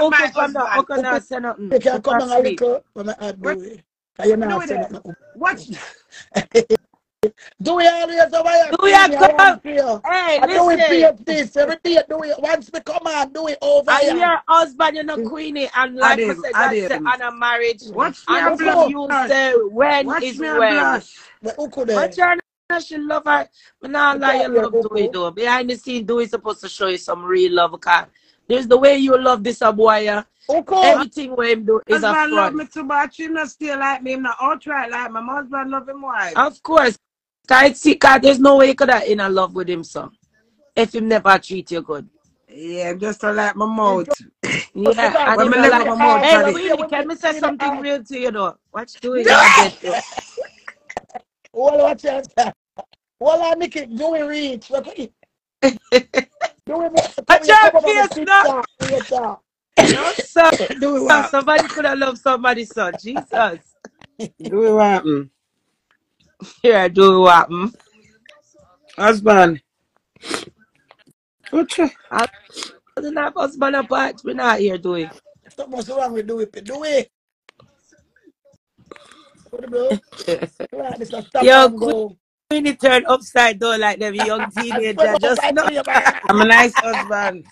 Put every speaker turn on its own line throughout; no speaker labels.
uncle from the uncle not say nothing.
You can come on a little when I add Dewey. You not say nothing.
Watch.
Dewey always over here.
Dewey come. Hey,
Dewey
listen.
this every day. Dewey once we come on, Dewey over here.
And your husband, you know, Queenie, and like I said, that's on a marriage.
Watch me
and
blush.
You say when
Watch
is
me
when.
blush.
But you're not, she love her. But now like you love Dewey though. Behind the scene, Dewey supposed to show you some real love. Because there's the way you love this boy. Yeah. Everything what him do is a front.
Love me too much. Him not still like me. Him not outright like my husband love him wife.
Of course. Cause there's no way you could have in a love with him, son. If him never treat you good.
Yeah, just to like my mouth.
Yeah, and
when
him like,
my mouth
hey, Queenie, can me say something real to you though? Watch Dewey.
Watch out. Well, I make it Dewey reach.
Watch your face now. No, son. Somebody could have loved somebody, son. Jesus.
Do it what?
Here, do what?
Husband. What's
I don't have husband apart. We're not here, Dewey.
What's wrong with Dewey? Dewey.
Yo, Queenie turn upside down like them young teenager. Just know.
I'm a nice husband.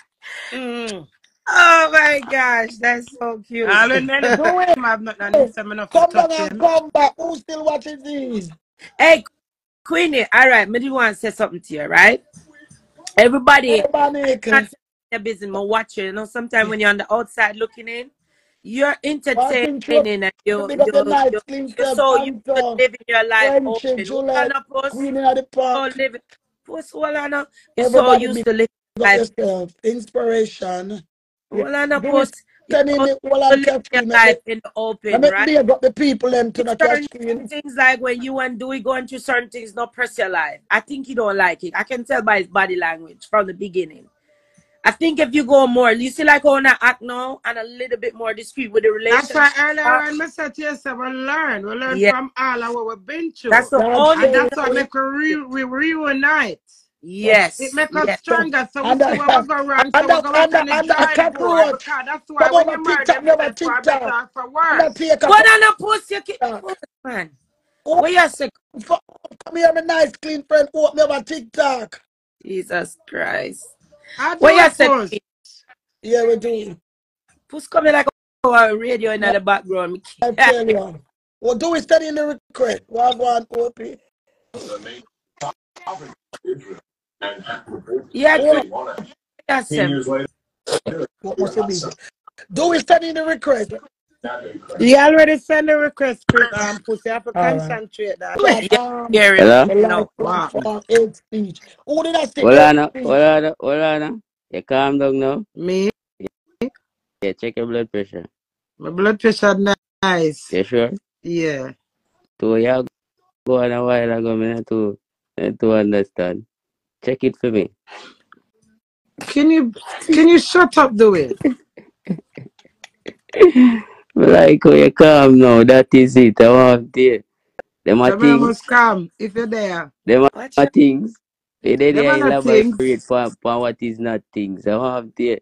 Oh my gosh, that's so cute.
I don't know if I'm not enough to touch him.
Come back. Who still watching these?
Hey, Queenie, all right, me do want to say something to you, right? Everybody, not your business, but watch you. You know, sometimes when you're on the outside looking in, you're entertaining and you're so you could live your life open. Puss, you're so used to living life.
Inspiration.
Post. Your life in the open, right?
They got the people them to the catch
things like when you and Dewey going through certain things, not press your life. I think he don't like it. I can tell by his body language from the beginning. I think if you go more, you see like on act now and a little bit more discreet with the relationship.
That's why earlier when I said to yourself, we learn from all of what we've been through.
That's the only
and that's what make we reunite.
Yes.
It makes us stronger. So we see where we go wrong. So we go back on the drawing board. Because that's why when you marry them, it's for better for worse.
What on a Puss you man? What you say?
Come here, my nice clean friend. Open me over TikTok.
Jesus Christ.
What you say?
Yeah, we're doing.
Puss coming like a radio in the background.
I tell you. Well, do we study in the request? One OP.
Yeah, yes,
what must it be? Do we study in the request?
You already sent the request, Puss. You have to concentrate that.
Hello?
Who did I say?
Hold on. You calm down now.
Me?
Yeah, check your blood pressure.
My blood pressure nice.
You sure?
Yeah.
So you go on a while ago, me to understand. Check it for me.
Can you shut up, Dewey?
Like how you calm now, that is it. I want to them are things.
Must calm if you're there.
Them are things. They elaborate for what is not things. I want to.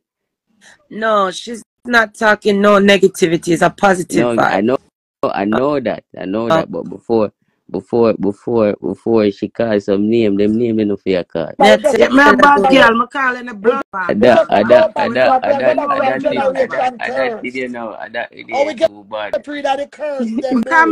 No, she's not talking no negativity. It's a positive vibe.
I know that. But before she calls some name, them name enough for your call.
That's it. My bad girl, I'm calling a blood. Come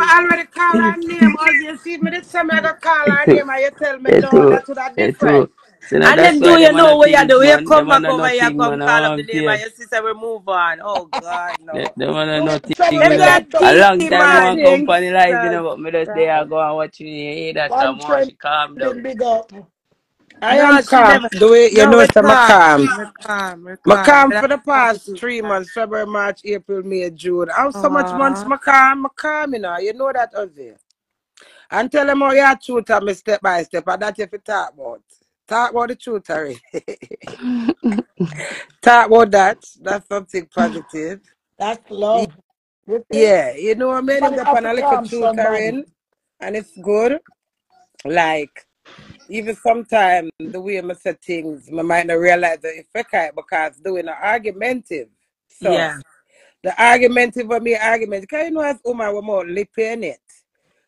already call her name. Or you see me this time I go call her name and you tell me no, that's what I different.
And then do you know what you do? You come back over here, come call up the name and your sister will move on. Oh God, no.
A long time one company life, you know, but me just there go and watch you that some more she calm down.
I am calm. Do it, you know, I'm calm. I'm calm for the past 3 months, February, March, April, May, June. How so much months I'm calm, you know. You know that of it. And tell them how you tutor me step by step, and that's if you talk about. Talk about the tutoring. Talk about that. That's something positive.
That's love.
Yeah, you know, I made him up on a little tutoring, and it's good. Like, even sometimes the way I say things, I might not realize the effect because doing an argumentative. So,
yeah.
the argument is for me argument. Because you know as woman we're more lipping it.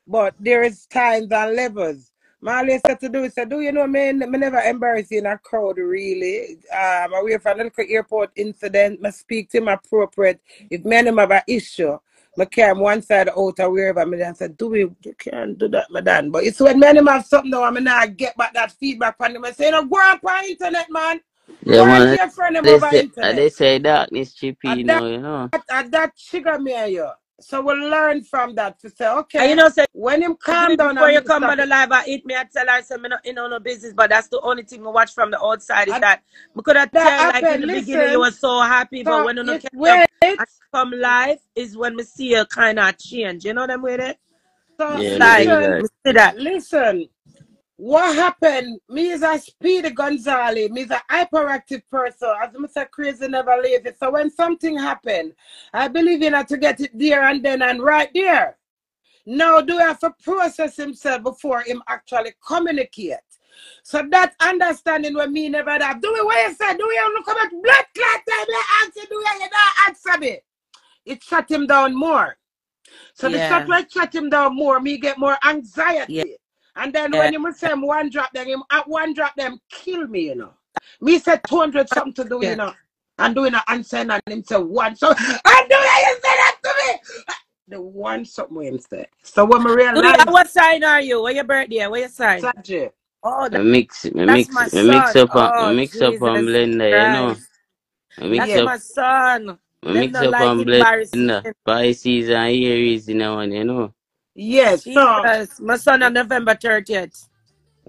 But there is times and levels. My always said to do is say, do you know me never embarrass you in a crowd really. I wait for a little airport incident, I speak to him appropriate. If me and him have an issue, I carry one side out or wherever me then say, do you can't do that, madam. But it's when me and him have something now, I mean I get back that feedback from him and say, no, go up on internet, man.
Yeah,
Go and
man.
to your friend him over internet.
They say darkness chippy,
And
you know.
that trigger me and you. So we'll learn from that to say, okay,
And you know, say,
when him calm down
before
and
you
me
come by
stop
the
it.
live, I eat me, I tell her, I say, me not, no business, but that's the only thing I watch from the outside is that we could have
That
tell, like in
happened,
the beginning, you
listen.
were so happy, but
So
when you
you
look catch up
wait.
and come live is when we see you kind of change. You know them with it?
So
It's
Yeah, me
like,
dig
listen,
that.
we see that.
listen. What happened? Me is a speedy Gonzales. Me is a hyperactive person. As I say, crazy never lazy. So when something happened, I believe in it to get it there and then and right there. Now do we have to process himself before him actually communicate. So that understanding when me never have. Do we what you say? Do we look about blood clot time? You answer, do you not answer me? It shut him down more. So the shot like shut him down more, me get more
Yeah.
anxiety. And then
Yeah.
when you say him one drop, then him at one drop them kill me, you know. Me said 200 something to do,
Yeah.
you know. And doing an answer and him say one. So I do that, you say that to me. The one something we him say. So when we realize
What sign are you? Where your birthday? Where your sign?
Saturday.
Oh,
I
that's my son. Oh,
mix up on
Jesus
blender, you know.
Christ.
I mix
That's
Yeah.
up,
my son.
I
Them
mix
not
up
like
on
embarrassing.
blender. Pisces and Aries in that one, you know.
Yes. So
Jesus. My son on November 30th.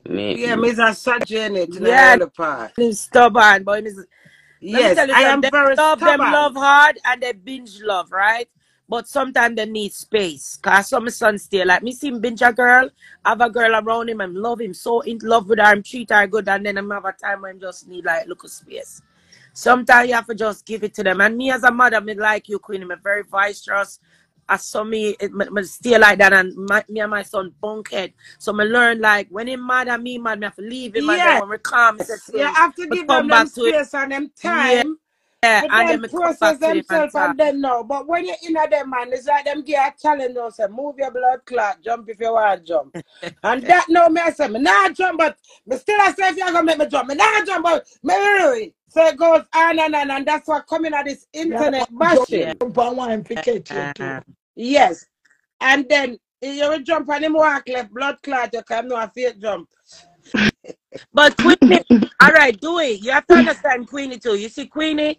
Me,
yeah, me a Saturday in it in the
Yeah,
early part.
he's stubborn, but let me
Yes,
tell you
I
something.
am very
Them
stubborn.
love hard and they binge love, right? But sometimes they need space. Cause some sons stay like me see him binge a girl, have a girl around him and love him, so in love with her and treat her good, and then I'm have a time when just need like little space. Sometimes you have to just give it to them. And me as a mother, me like you, Queenie, me very boisterous. I saw me stay like that, and me and my son bunkhead. So me learn like when he mad at me, mad, me have to leave him, and then
Yes.
when we calm, set to
You
him,
have to
we
give
come
them
back to him.
space and them
Yeah,
time for
and then
them
we come
process
back to him and
themselves
talk.
and then no. But when you're in a them man, it's like them give a challenge now, say move your blood clot, jump if you want to jump. And that no me I say, me not jump, but me still I say if you're gonna make me jump, me not jump, but me really. So it goes on and that's what coming at this
Yeah,
internet
Yeah.
bashing.
jump on one to catch you too.
Yes. And then if you will jump and him walk left blood clot, you can know a fake jump.
But Queenie, all right, do it. You have to understand Queenie too. You see, Queenie,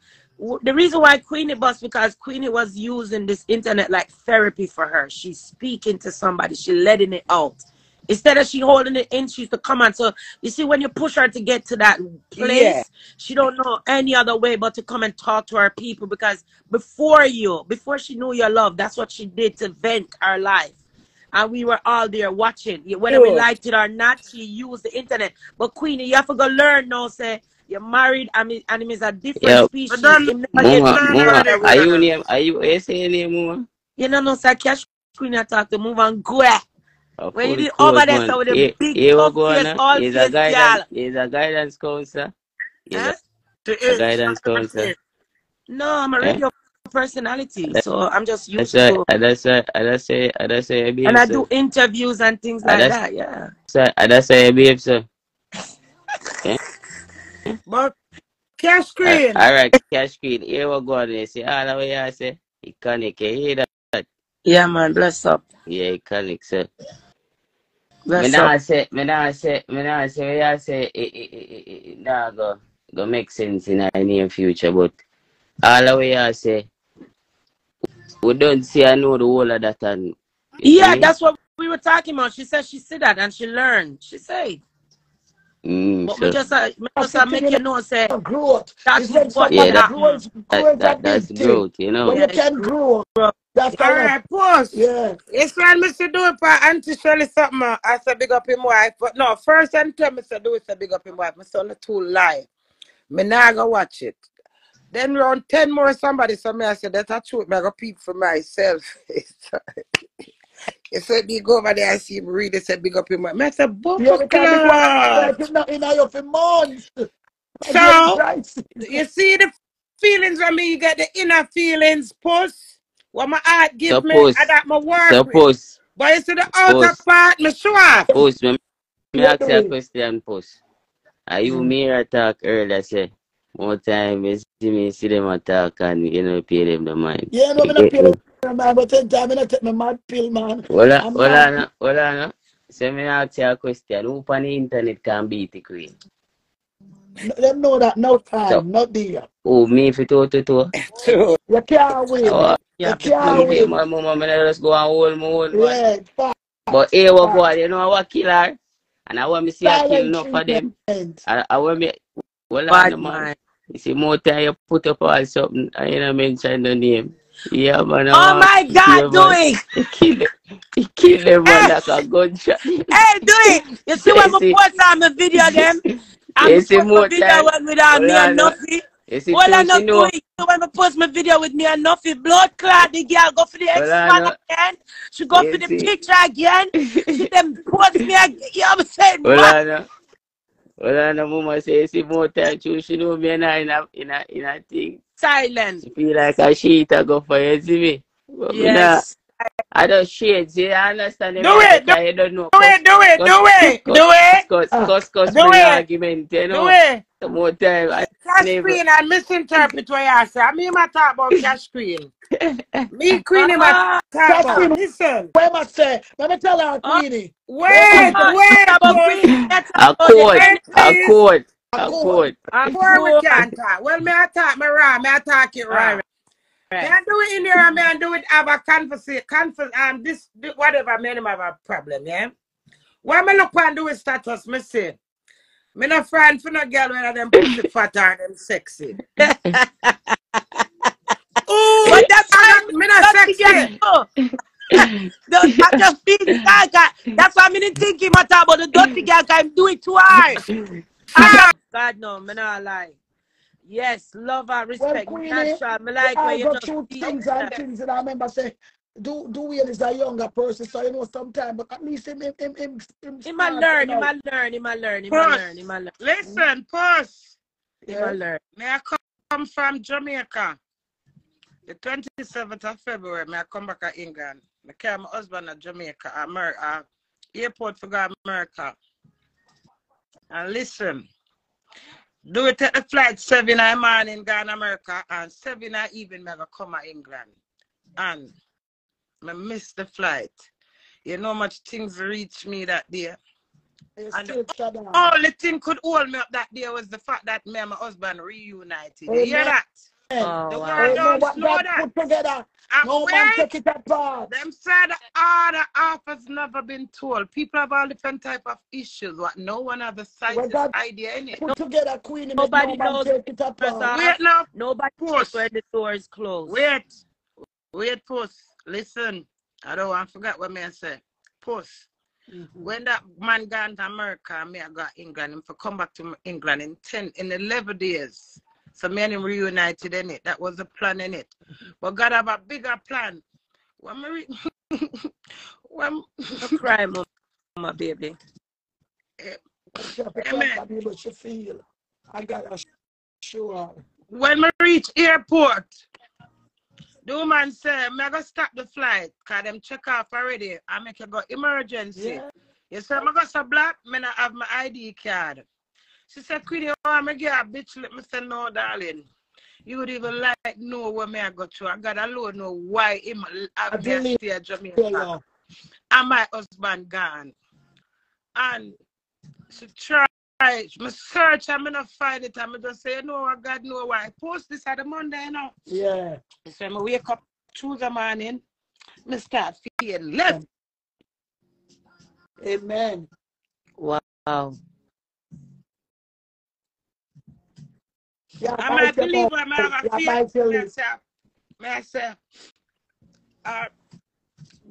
the reason why Queenie bust because Queenie was using this internet like therapy for her. She's speaking to somebody, she letting it out. Instead of she holding it in, she used to come on. So you see, when you push her to get to that
Yeah.
place, she don't know any other way but to come and talk to her people. Because before she knew your love, that's what she did to vent her life. And we were all there watching. Whether we
Good.
liked it or not, she used the internet. But Queenie, you have to go learn now, say, you're married and him is a different
yeah,
I
species.
don't
Him never get
learn
involved
Mama,
her
already,
with.
girl.
you say your name, Mama?
You know, no, sir, catch Queenie I talk to move on, go.
A
When you
full
did over
court,
there,
man.
so with the big
Here we
tough
go,
face,
Anna.
all face girl.
He's a guidance counselor. He's
Huh?
She
a
is. She
guidance counselor.
100%.
No, I'm a
Eh?
radio personality. So I'm just
That's
used
why,
to,
that's why I
and
behave
I
so.
do interviews and things like
That's
that, yeah.
that's why I behave so. Eh?
But cash screen.
Alright, cash screen. Here we go. They say, all the way I say, iconic. You hear that?
Yeah, man, bless up.
Yeah, iconic, sir.
Bless up.
Me nah say, what I say, nah go make sense in the near future, but all the way I say, we don't see I know the whole of that and you see
Yeah,
me?
that's what we were talking about. She said she see that and she learned. She said. But
So
me
That's
just
the thing,
make
you
you know, say,
know, growth.
that
It's
is
when
what
yeah,
somebody
should
that
happen.
grow is a
that's
big thing.
growth, you
When
know.
you
Yeah, it's
can grow,
growth.
that's
All
kind of,
right, Puss.
yeah.
It's when Mr. Do it for Auntie Shirley something. I said big up him wife. But no, first and tell Mr. Do it say big up him wife. My son too lie. Me nah go watch it. Then round 10 more somebody so me I said that's a truth. Me I go peep for myself. He said me go over there I see him read it said big up him wife. Me I said
Yeah,
Bumper
because this one,
clot.
like, in your for months. Again,
So
price.
you see the feelings when me get the inner feelings, Puss. What my heart give me,
Suppose.
I got my work with.
Suppose.
But you see the outer
Puss.
part, me sure.
Puss. Me
Yeah,
ask you a question, Puss. Are you me or talk earlier, say? More time, you see them attack and you know, pay them the mind.
yeah, no,
You
I'm not
get me?
paying man, but 10 times I'm not take my mad pill, man.
Hold
I'm not.
on, hold on. So me ask you a question. Who on the internet can beat the queen?
Them know that no
So,
time, not there.
who me if it out to?
True.
You can't win.
Oh,
You
Yeah,
can't
okay,
win.
my mama, me just go and hold my own, man.
Yeah,
But
facts,
here we go,
facts.
you know what kill her? And I want me see her kill
Silent
enough of them.
treatment.
I want me, hold
bad
on, man.
man.
You see, more time you put up all something, and you know mention the name. Yeah, man, I
Oh
want
my
to kill
God,
them, man.
Dewey.
He kill them, man,
Hey,
like a gunshot.
hey, Dewey. You see
You
when I
see,
post on my video them? I'm
you
going to
see,
post my
more
video
time.
with
Hold
me and
on,
Nuffy.
you see,
All I
too,
know,
she know.
Dewey. So when I post my video with me and Nuffy, blood clot, the girl go for the
Hold
X-Man
on,
again. She go for
you
the
see.
picture again. She them post me again. You know what I'm saying?
Hold
What?
on, hold on, mama say, you see, more time, too, she know me and I in a thing.
Silent.
She feel like a sheet I go for you, see me. But me nah,
Yes.
I don't shade, see, I understand
Do
me, I say,
it, do
cause you don't know,
it, do it, do it, do it,
Ah,
do
bring
it,
argument, you
do
know.
it.
Some more time, I
Cash
never.
screen and misinterpret what you say. I mean, I talk about cash screen. Me, Queenie, I
Oh,
talk about.
Catherine,
Listen.
where must say? Let me tell her,
oh,
Queenie. Where must
Wait,
say?
you
wait,
talk about
Puss.
Queenie. You talk
A
about the
court,
Wait,
a
anything.
please.
court,
A
a
court.
court.
A
Before we
court.
can talk. Well, may I talk me raw, may I talk it
All
raw.
right,
May
right.
I do it in here or may I do it have a conversation, whatever, may I have a problem, yeah? When me look and do with status, me say, me no friend for no girl whether them pussy fat or them sexy. Ooh,
But that's
I
why
got, me not
I'm dirty girl
sexy.
too. I just feel like that's why I'm in thinking matter about the dirty girl. I'm doing it too hard. I
Ah,
just God no, me not lie. Yes, love and
Well,
respect.
Queenie,
Natural. Me
we
like where
all
you
go
just
through
feel
things
yourself.
and things, and I remember say, do we is a younger person, so you know sometimes, but at least him
He might
smart, you
learn, he
know.
might learn, he might learn, he might learn, he
Puss.
might learn,
Listen, Puss.
he might
Yeah.
learn.
May I come from Jamaica? The 27th of February, may I come back to England. I carry my husband at Jamaica, America, airport for go America. And listen, do it at the flight 7 in the morning, go in America, and 7 in the evening, I come to England. And I miss the flight. You know much things reach me that day.
You
And the
still shut down.
only thing could hold me up that day was the fact that me and my husband reunited. You hear
Amen.
that? The
Oh
world
wow.
Amen.
don't
What
slow
God
that.
put together,
And
no man
wait,
take it apart.
them said all the half has never been told. People have all different type of issues. What no one have the
What
slightest
God
idea in it.
put together, Queenie, make no
Nobody
man
knows
take it
when the doors
apart.
are.
Wait now,
Nobody knows
Puss.
when the door is closed.
Wait, Puss. Listen, I don't want to forget what me I say. Puss. When that man gone to America, me I got England, him for come back to England in 11 days. So me and him reunited in it. That was the plan in it. But God have a bigger plan. When me when
No cry, mama, baby.
She have to cry
amen.
for me, but she feel. I got to show her.
When me reach airport, the woman say, me I go stop the flight, cause them check off already. I make you go emergency.
Yeah.
You say, I go so black, me not have my ID card. She said, Queenie, oh, I'm a girl, bitch. Let me say, no, darling. You would even like know where me I go to. I got alone know why him
I
have me
believe
stay at Jamaica.
you.
And my husband gone. And she tried, me search, I'm not find it. I'm just say, no, I got no why. I post this at the Monday, you know.
Yeah.
So I wake up Tuesday morning, me start feeling left.
Amen.
Wow.
Yeah,
I'm
bite
a
your mouth.
believer, I have a
Yeah,
fear
bite your lip.
myself.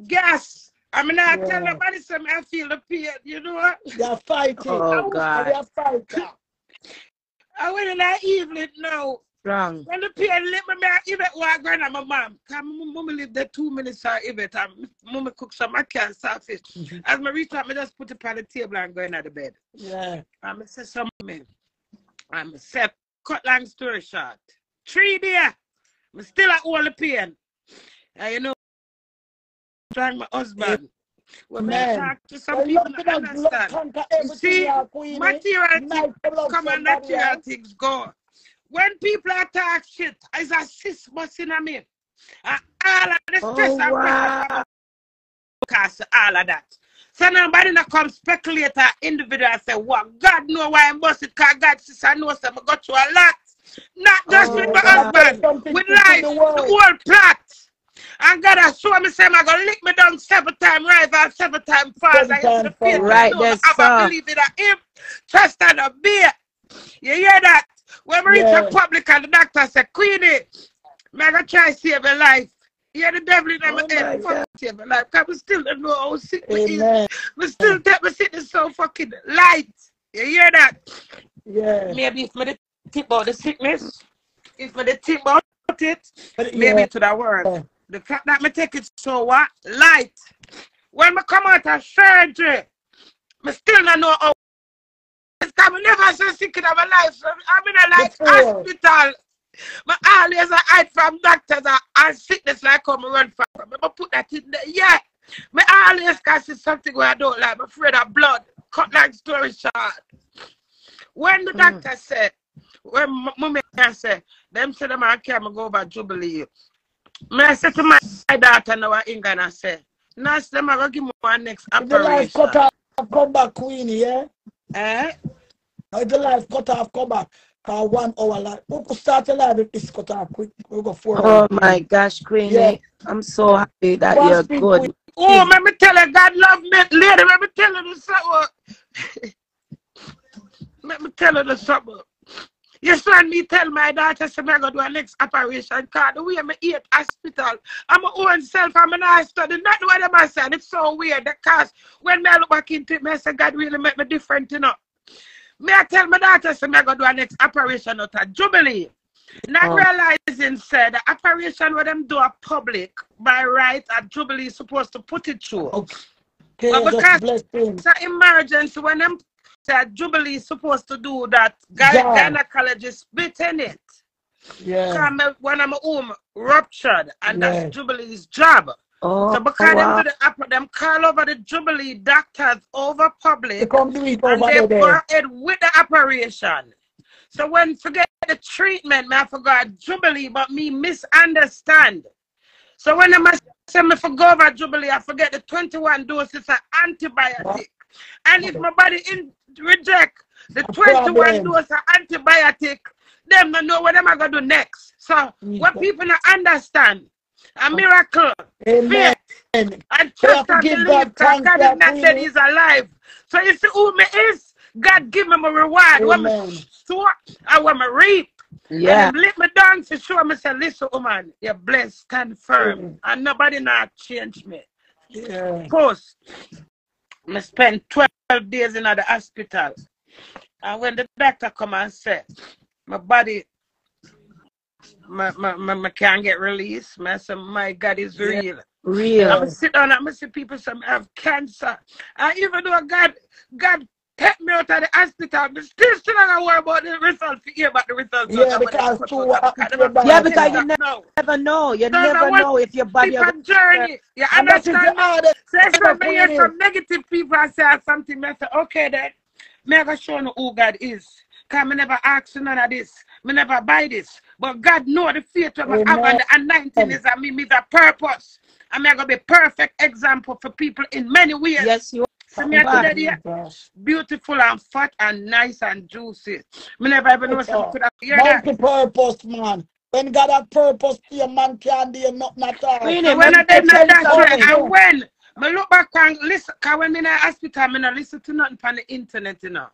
Gas. I mean, I tell
Yeah.
nobody something, I feel the pain, you know what?
You're fighting.
Oh
And
God.
you're fighter.
I went in that evening now.
Strong.
When the pain lift me, I even walk around at my mom. Because mama live there 2 minutes or even time. Mama cook some, I can't sausage. As I reach out, I just put it on the table and go into the bed.
Yeah.
I'm say something. I'm say, cut long story short. 3 days. I'm still at all the pain. And you know, my husband. When I talk to some people, I understand. You see, material things come and material things go. When people attack shit, it's a sis busting on me. And all of the stress and pressure because all of that. So nobody not come speculate an individual and say, well, God know why I'm busted, because God says I know some got you a lot. Not just with my husband, with life, the whole plot. And God has shown me, say, I'm going to lick me down 7 times, rise and 7 times fall. Right, that's so. I believe in him, trust and obey. You hear that? When we reach the public and the doctor say, Queenie, I'm going to try to save your life. Yeah, the devil in my head, fucking save my life. Because we still don't know how sick me is. We still take my sickness so fucking light. You hear that?
Yeah.
Maybe if I think about the sickness, if I think about it, maybe to the world. The fact that I take it so what? Light. When I come out of surgery, I still don't know how. I'm never so sick in my life. So I'm in a like hospital. I always hide from doctors and sickness like how I run from. I put that in there. Yeah. I always can see something where I don't like. I'm afraid of blood. Cut like story short. When the doctor said, when mommy said, them said them I can't go over Jubilee. I said to my daughter now in England, I said, now them I go give me one next operation.
The life cut off, come back, Queenie, yeah?
Eh?
The life cut off, come back. 1 hour life. We could start the life if this cut off quick. We go 4
hours. Oh my gosh, Queenie. Yeah. I'm so happy that you're good.
Queen. Oh, let me tell you, God love me. Lady, let me tell you this something. Let me tell you this something. You saw me tell my daughter, say, I'm going to do a next operation. Because the way I'm at hospital, I'm my own self, I'm an eye study. Not the way them I said. It's so weird. Because when I look back into it, I say, God really make me different, you know. Me I tell my daughter, say, I'm going to do a next operation out of Jubilee. Not realizing, said, the operation where them do a public, by right, at Jubilee is supposed to put it through.
Okay.
But because it's an emergency, when them said Jubilee is supposed to do that, gynecologist bit in it.
Yeah.
When I'm home, ruptured, and that's Jubilee's job. So because them call over the Jubilee doctors over public, and they go ahead with the operation. So when forget the treatment, I forgot Jubilee, but me misunderstand. So when I say me for go over Jubilee, I forget the 21 doses of antibiotic. And if my body reject the 21 doses of antibiotic, them don't know what am I going to do next. So what people don't understand, a miracle, faith, and trust and believe, because God is not dead, he's alive. So you see who me is, God give me my reward. When me sow, I want me reap. Yeah. And let me down to show me, say, listen, woman, you're blessed, stand firm. And nobody not change me.
Yeah.
Puss, I spent 12 days in the hospital. And when the doctor come and say, my body, my can't get released, I say, my God is real.
Real.
I'm sit down and I see people say I have cancer. And even though God take me out of the hospital, but still not worry about the results, to hear about the results.
Yeah, because
you never know. You never know if your body
is a journey. You understand me? Say some negative people and say something, I say, okay then, I'm going to show you who God is. Because I never ask you none of this. I never buy this. But God know the faith of I have and the anointing is on me with a purpose. I'm going to be a perfect example for people in many ways.
Yes, you are.
So me today, beautiful and fat and nice and juicy. Me never even know something could have heard that.
Multi-purpose, man. When God has purpose, your man can't do nothing at all.
So when I did not that way, and when I look back and listen, because when I'm in the hospital, I don't listen to nothing on the internet, you know.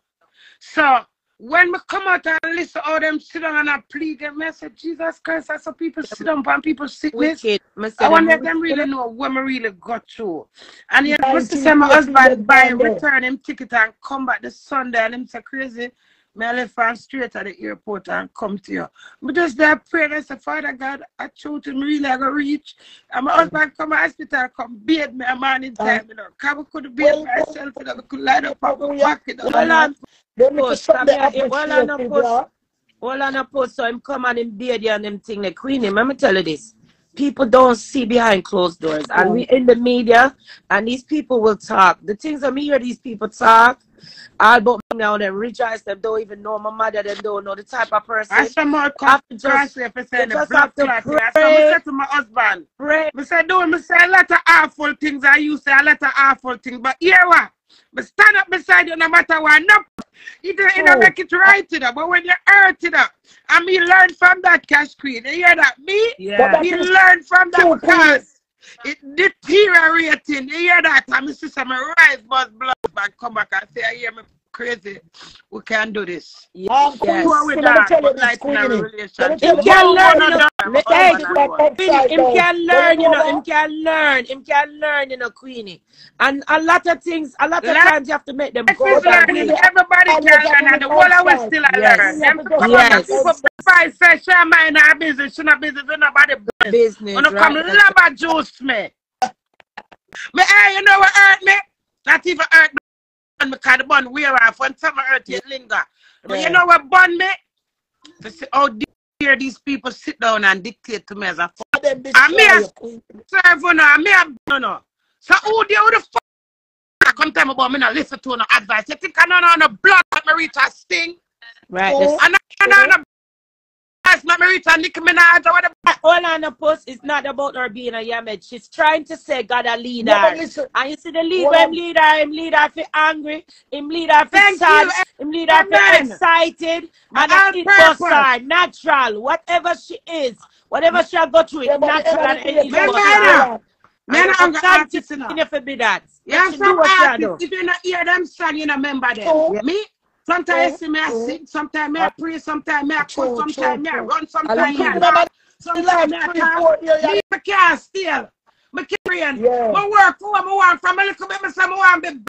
So when I come out and listen to all them sit down and I plead them, I say, Jesus Christ, I saw people sit down and people sickness. I want to let them really know what I really got through. And yet, I see my husband buy return him ticket and come back this Sunday, and him say crazy. I left from straight at the airport and come to you. But just there praying, I say, Father God, I told him really I go reach. And my husband come to the hospital, come bathe me a morning time, you know. Because we could bathe myself, you know, we could line up and go back, you know.
Hold All on a post, so him come and him beard and them thing like Queenie. Let me tell you this. People don't see behind closed doors. And we in the media and these people will talk. The things that me hear these people talk, all about me now, them rejoice, them don't even know my mother, them don't know the type of person.
I some more just if I say the blood clot. So I said to my husband,
pray.
I said, do I say a lot of awful things. I used to say a lot of awful things. But here what? But stand up beside you no matter what. No, it don't make it right, you know. But when you hurt it up, and me learn from that, Cash Queen. You hear that? Me?
Yeah.
Me learn from that because it deteriorating. You hear that? And my sister, my rise buzz blood and come back and say, I hear me crazy. We can do this.
Yes.
Let me tell you this, Queenie.
Him can learn, you know. Hey, Queenie, him can learn, you know. Him can learn. Him can learn, you know, Queenie. And a lot of things, a lot of times you have to make them go.
Everybody can learn, and the world always still learn.
Yes.
People say, share my in our business, she not business, we nobody business. When come lava juice me. Me, hey, you know what hurt me? Not even hurt me. Because the bun wear off when summer hurt you linger. But you know what bun me? To see how dear these people sit down and dictate to me as a fuck. And me a serve on and me a no. So who the fuck I come tell me about me not listen to no advice. You think I know no blood let me reach a sting?
Right.
And I know no let me reach a Nicki Minaj or whatever.
All on the post is not about her being a yammed. She's trying to say God a leader. And you see the leader, him leader feel angry, him leader feel sad, him leader feel excited, and it was her natural. Whatever she is, whatever she go through, it's natural and it was her.
Man, I'm going to ask you
if it be that.
Yeah, some artists, if you not hear them song, you not remember them. Me? Sometimes you see me I sing, sometimes I pray, sometimes I quote, sometimes I run, sometimes I walk, sometimes I talk. Me can't steal. I carry on. I work for what I want from a little bit, I want to be